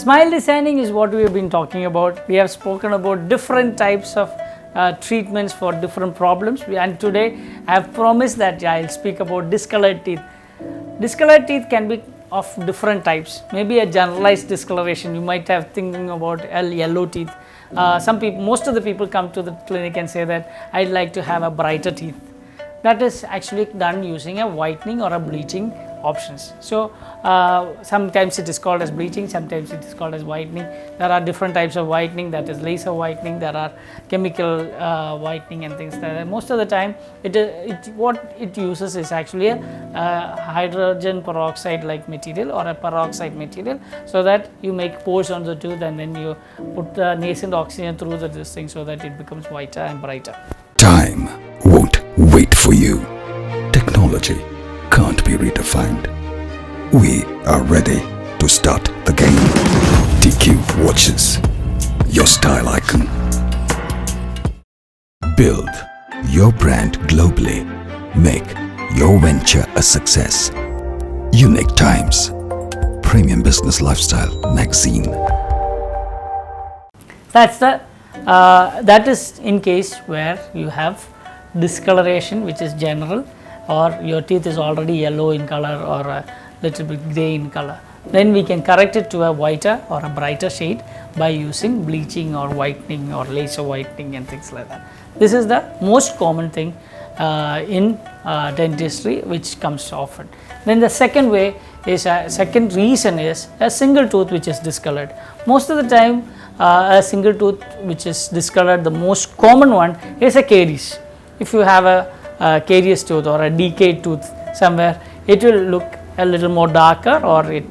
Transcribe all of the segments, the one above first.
Smile designing is what we have been talking about. We have spoken about different types of treatments for different problems, and today I have promised that I will speak about discolored teeth. Discolored teeth can be of different types. Maybe a generalized discoloration, you might have thinking about yellow teeth. Most of the people come to the clinic and say that I'd like to have a brighter teeth. That is actually done using a whitening or a bleaching options. So sometimes it is called as bleaching, sometimes it is called as whitening. There are different types of whitening, that is laser whitening, there are chemical whitening and things like that. Most of the time what it uses is actually a hydrogen peroxide like material or a peroxide material, so that you make pores on the tooth and then you put the nascent oxygen through this thing so that it becomes whiter and brighter. Time won't wait for you. Technology can't be redefined. We are ready to start the game. TQ Watches, your style icon. Build your brand globally. Make your venture a success. Unique Times, Premium Business Lifestyle Magazine. That is in case where you have discoloration, which is general, or your teeth is already yellow in color or a little bit gray in color. Then we can correct it to a whiter or a brighter shade by using bleaching or whitening or laser whitening and things like that. This is the most common thing in dentistry, which comes often. Then the second reason is a single tooth which is discolored. Most of the time a single tooth which is discolored, the most common one is a caries. If you have a carious tooth or a decayed tooth somewhere, it will look a little more darker, or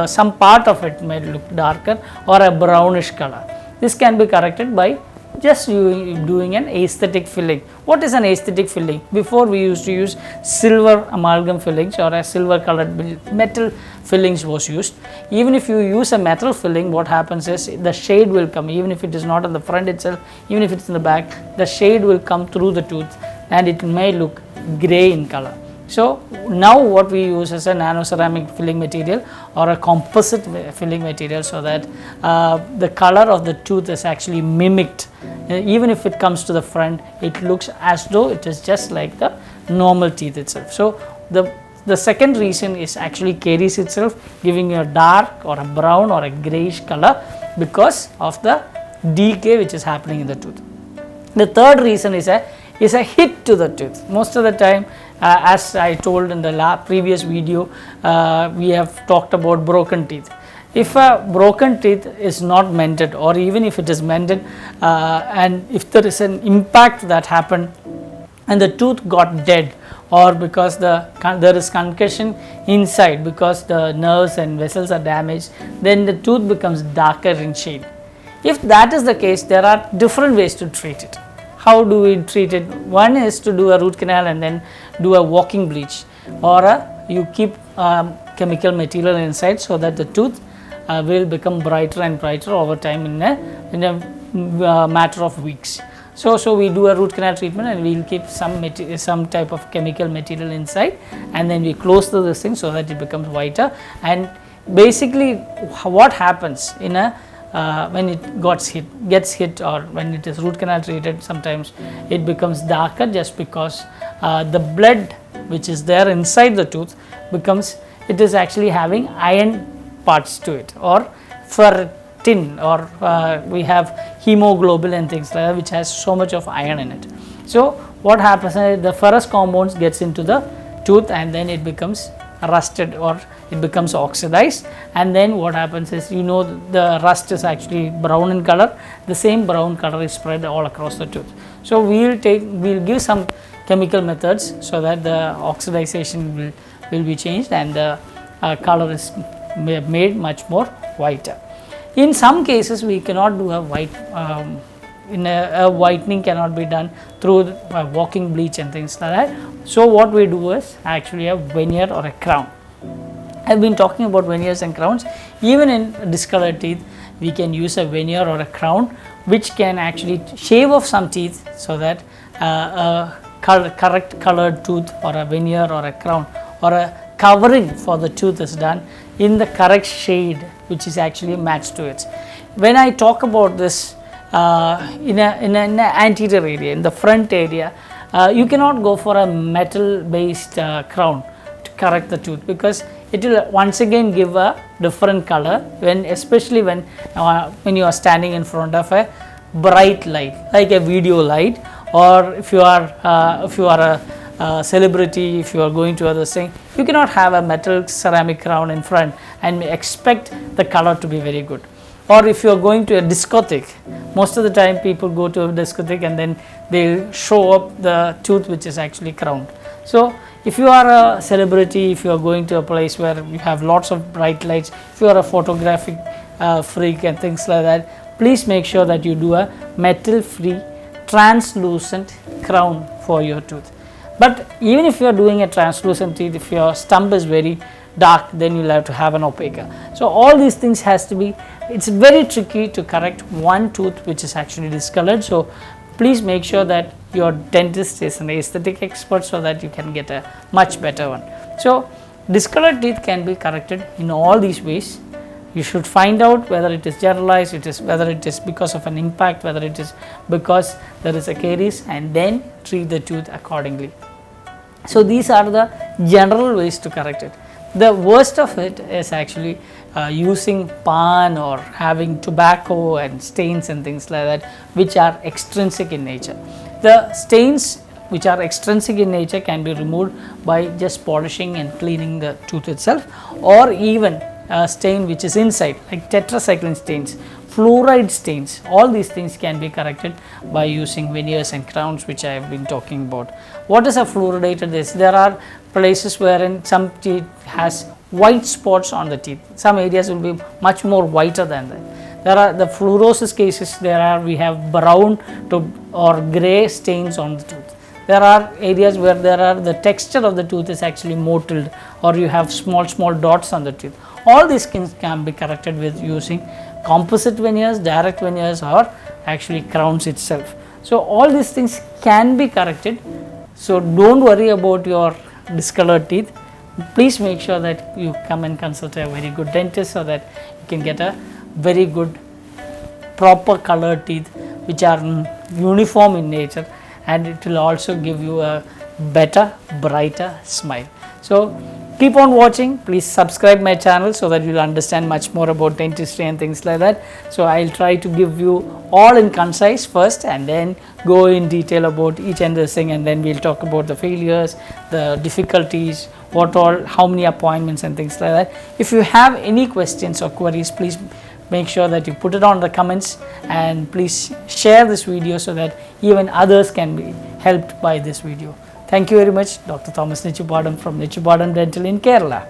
some part of it might look darker or a brownish color. This can be corrected by just doing an aesthetic filling. What is an aesthetic filling? Before we used to use silver amalgam fillings or a silver colored metal fillings was used. Even if you use a metal filling, what happens is the shade will come, even if it is not on the front itself, even if it's in the back, the shade will come through the tooth and it may look gray in color. So now what we use is a nanoceramic filling material or a composite filling material, so that the color of the tooth is actually mimicked. Even if it comes to the front, it looks as though it is just like the normal teeth itself. So the second reason is actually caries itself, giving you a dark or a brown or a grayish color because of the decay which is happening in the tooth. The third reason is a hit to the tooth. Most of the time, as I told in the previous video, we have talked about broken teeth. If a broken teeth is not mended, or even if it is mended, and if there is an impact that happened and the tooth got dead, or because there is concussion inside because the nerves and vessels are damaged, then the tooth becomes darker in shade. If that is the case, there are different ways to treat it. How do we treat it? One is to do a root canal and then do a walking bleach, or you keep chemical material inside so that the tooth will become brighter and brighter over time in a matter of weeks. So we do a root canal treatment and we will keep some type of chemical material inside, and then we close this thing so that it becomes whiter. And basically what happens when it gets hit or when it is root canal treated, sometimes it becomes darker just because the blood which is there inside the tooth it is actually having iron parts to it, or ferritin, or we have hemoglobin and things like that, which has so much of iron in it. So what happens is the ferrous compounds gets into the tooth and then it becomes rusted or it becomes oxidized, and then what happens is, the rust is actually brown in color. The same brown color is spread all across the tooth. So we'll give some chemical methods so that the oxidization will be changed and the color is made much more whiter. In some cases we cannot do a whitening cannot be done through walking bleach and things like that. So what we do is actually a veneer or a crown. I've been talking about veneers and crowns. Even in discolored teeth, we can use a veneer or a crown which can actually shave off some teeth so that a correct colored tooth or a veneer or a crown or a covering for the tooth is done in the correct shade which is actually matched to it. When I talk about this in an anterior area, in the front area, you cannot go for a metal based crown to correct the tooth, because it will once again give a different color, when especially when you are standing in front of a bright light like a video light, or if you are a celebrity, if you are going to other thing, you cannot have a metal ceramic crown in front and expect the color to be very good. Or if you are going to a discotheque, most of the time people go to a discotheque and then they show up the tooth which is actually crowned. So if you are a celebrity, if you are going to a place where you have lots of bright lights, if you are a photographic freak and things like that, please make sure that you do a metal free translucent crown for your tooth. But even if you are doing a translucent teeth, if your stump is very dark, then you will have to have an opaque. So all these things has to be, it's very tricky to correct one tooth which is actually discolored. So please make sure that your dentist is an aesthetic expert so that you can get a much better one. So discolored teeth can be corrected in all these ways. You should find out whether it is generalized, whether it is because of an impact, whether it is because there is a caries, and then treat the tooth accordingly. So these are the general ways to correct it. The worst of it is actually using pan or having tobacco and stains and things like that, which are extrinsic in nature. The stains which are extrinsic in nature can be removed by just polishing and cleaning the tooth itself, or even stain which is inside, like tetracycline stains, fluoride stains. All these things can be corrected by using veneers and crowns, which I have been talking about. What is a fluoridated this? There are places wherein some teeth has white spots on the teeth. Some areas will be much more whiter than that. There are the fluorosis cases. We have brown or gray stains on the tooth. There are areas where the texture of the tooth is actually mottled, or you have small dots on the tooth. All these things can be corrected with using composite veneers, direct veneers, or actually crowns itself. So all these things can be corrected. So don't worry about your discolored teeth. Please make sure that you come and consult a very good dentist so that you can get a very good proper colored teeth which are uniform in nature, and it will also give you a better, brighter smile. So keep on watching. Please subscribe my channel so that you'll understand much more about dentistry and things like that. So I'll try to give you all in concise first, and then go in detail about each and this thing, and then we'll talk about the failures, the difficulties, how many appointments and things like that. If you have any questions or queries, please make sure that you put it on the comments, and please share this video so that even others can be helped by this video. Thank you very much. Dr. Thomas Nechupadam from Nechupadam Dental in Kerala.